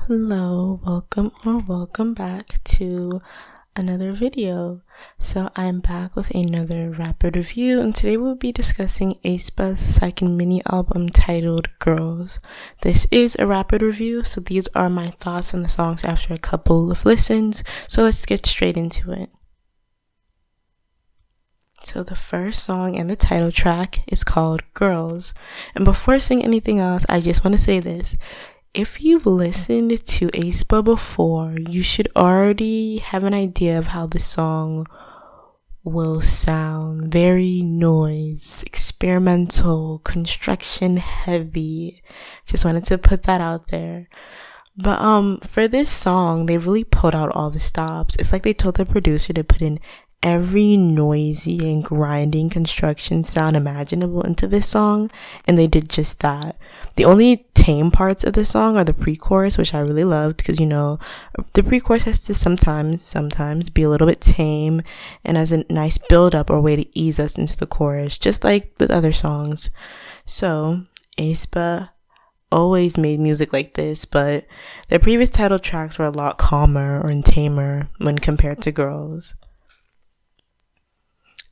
Hello, welcome back to another video. So I'm back with another rapid review, and today we'll be discussing Aespa's second mini album titled Girls. This is a rapid review, so these are my thoughts on the songs after a couple of listens. So let's get straight into it. So the first song and the title track is called Girls. And before saying anything else, I just want to say this. If you've listened to Aespa before, you should already have an idea of how the song will sound. Very noise, experimental, construction heavy. Just wanted to put that out there. But for this song, they really pulled out all the stops. It's like they told the producer to put in every noisy and grinding construction sound imaginable into this song, and they did just that. The only tame parts of the song are the pre-chorus, which I really loved, because the pre-chorus has to sometimes be a little bit tame and as a nice build-up or way to ease us into the chorus, just like with other songs. So Aespa always made music like this, but their previous title tracks were a lot calmer or tamer when compared to Girls.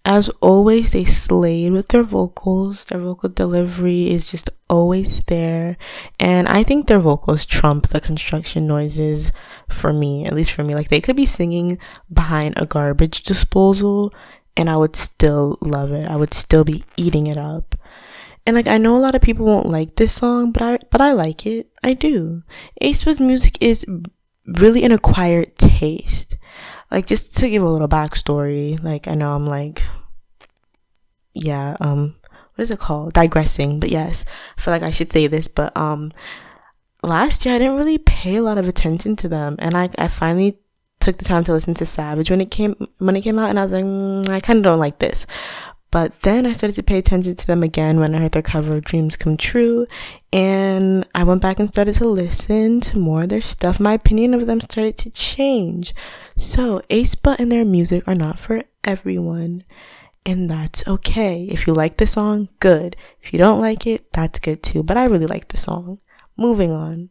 As always, they slayed with their vocals. Their vocal delivery is just always there. And I think their vocals trump the construction noises for me, at least for me. Like, they could be singing behind a garbage disposal and I would still love it. I would still be eating it up. And I know a lot of people won't like this song, but I like it. I do. Aespa's music is really an acquired taste. Just to give a little backstory, I know I'm what is it called? Digressing, but yes, I feel like I should say this, but last year I didn't really pay a lot of attention to them, and I finally took the time to listen to Savage when it came out, and I was like, I kind of don't like this. But then I started to pay attention to them again when I heard their cover of Dreams Come True, and I went back and started to listen to more of their stuff. My opinion of them started to change. So Aespa and their music are not for everyone, and that's okay. If you like the song, good. If you don't like it, that's good too. But I really like the song. Moving on.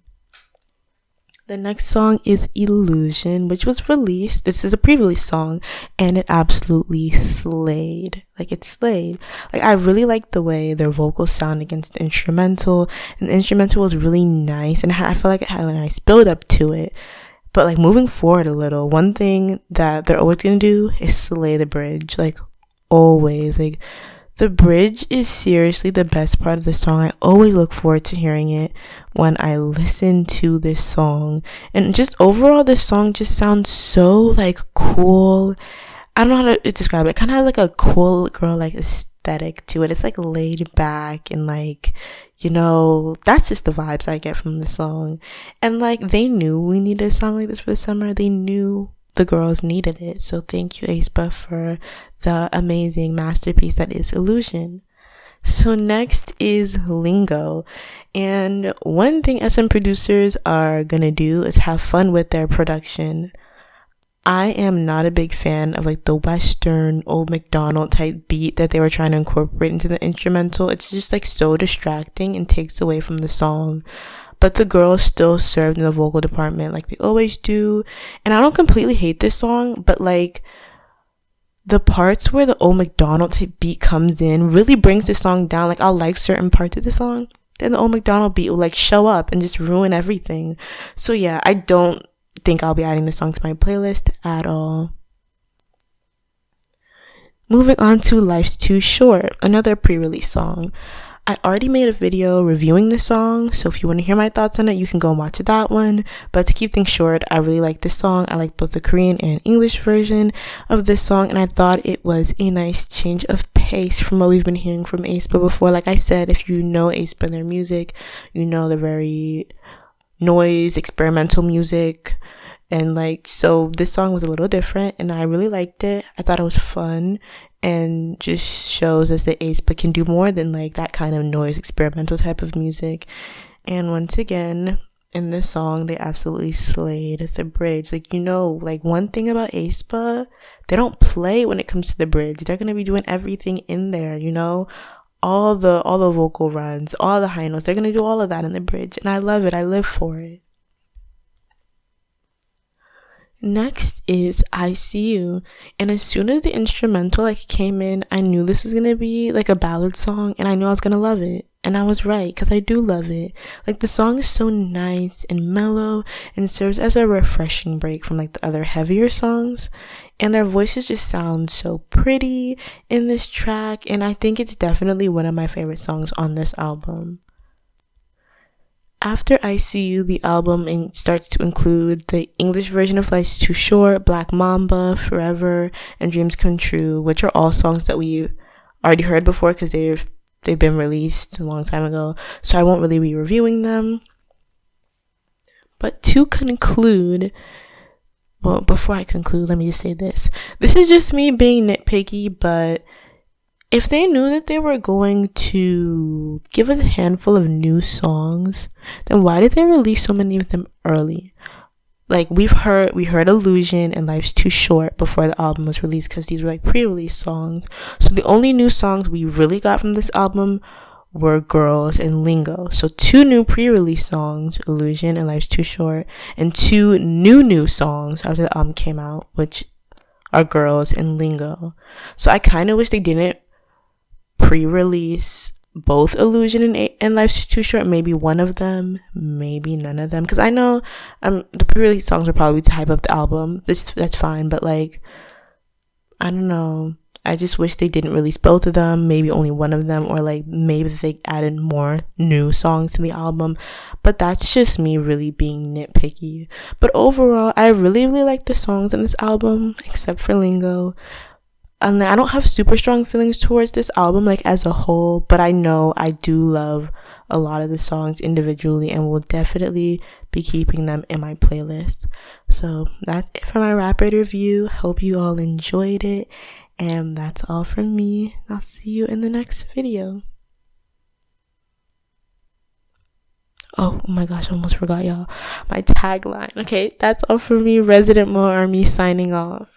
The next song is Illusion, which was released. This is a pre-release song, and it absolutely slayed. It slayed. I really liked the way their vocals sound against the instrumental, and the instrumental was really nice, and I feel like it had a nice build up to it. But moving forward a little, one thing that they're always gonna do is slay the bridge. Always. The bridge is seriously the best part of the song. I always look forward to hearing it when I listen to this song. And just overall, this song just sounds so cool. I don't know how to describe it. It kind of has a cool girl aesthetic to it. It's laid back and that's just the vibes I get from the song. And they knew we needed a song like this for the summer. They knew the girls needed it. So thank you, Aespa, for the amazing masterpiece that is Illusion. So next is Lingo. And one thing SM producers are gonna do is have fun with their production. I am not a big fan of the Western old McDonald type beat that they were trying to incorporate into the instrumental. It's just so distracting and takes away from the song. But the girls still served in the vocal department like they always do. And I don't completely hate this song, but the parts where the old McDonald type beat comes in really brings the song down. I'll like certain parts of the song, then the old McDonald beat will show up and just ruin everything. So yeah, I don't think I'll be adding this song to my playlist at all. Moving on to Life's Too Short, another pre-release song. I already made a video reviewing the song, so if you want to hear my thoughts on it, you can go and watch that one. But to keep things short, I really like this song. I like both the Korean and English version of this song, and I thought it was a nice change of pace from what we've been hearing from Aespa before. Like I said, if you know Aespa and their music, you know they're very noise, experimental music, and so this song was a little different, and I really liked it. I thought it was fun, and just shows us that Aespa can do more than that kind of noise experimental type of music. And once again, in this song, they absolutely slayed the bridge. One thing about Aespa, they don't play when it comes to the bridge. They're gonna be doing everything in there, all the vocal runs, all the high notes. They're gonna do all of that in the bridge, and I love it. I live for it. Next is I See You. And as soon as the instrumental like came in, I knew this was gonna be like a ballad song, and I knew I was gonna love it. And I was right, because I do love it. Like, the song is so nice and mellow and serves as a refreshing break from like the other heavier songs. And their voices just sound so pretty in this track, and I think it's definitely one of my favorite songs on this album. After I See You, the album starts to include the English version of Life's Too Short, Black Mamba, Forever, and Dreams Come True, which are all songs that we've already heard before because they've been released a long time ago, so I won't really be reviewing them. But to conclude, well, before I conclude, let me just say this. This is just me being nitpicky, but if they knew that they were going to give us a handful of new songs, then why did they release so many of them early? Like, we heard Illusion and Life's Too Short before the album was released, because these were like pre-release songs. So the only new songs we really got from this album were Girls and Lingo. So 2 new pre-release songs, Illusion and Life's Too Short, and 2 new songs after the album came out, which are Girls and Lingo. So I kind of wish they didn't pre-release both Illusion and Life's Too Short, maybe one of them, maybe none of them, because I know the pre-release songs are probably to hype up the album. That's fine, but like, I don't know, I just wish they didn't release both of them, maybe only one of them, or like maybe they added more new songs to the album. But that's just me really being nitpicky. But overall, I really like the songs on this album, except for Lingo. And I don't have super strong feelings towards this album like as a whole, but I know I do love a lot of the songs individually and will definitely be keeping them in my playlist. So that's it for my Rap Raid review. Hope you all enjoyed it, and that's all from me. I'll see you in the next video. Oh my gosh, I almost forgot, y'all. My tagline. Okay, that's all from me, Resident Mo Army, signing off.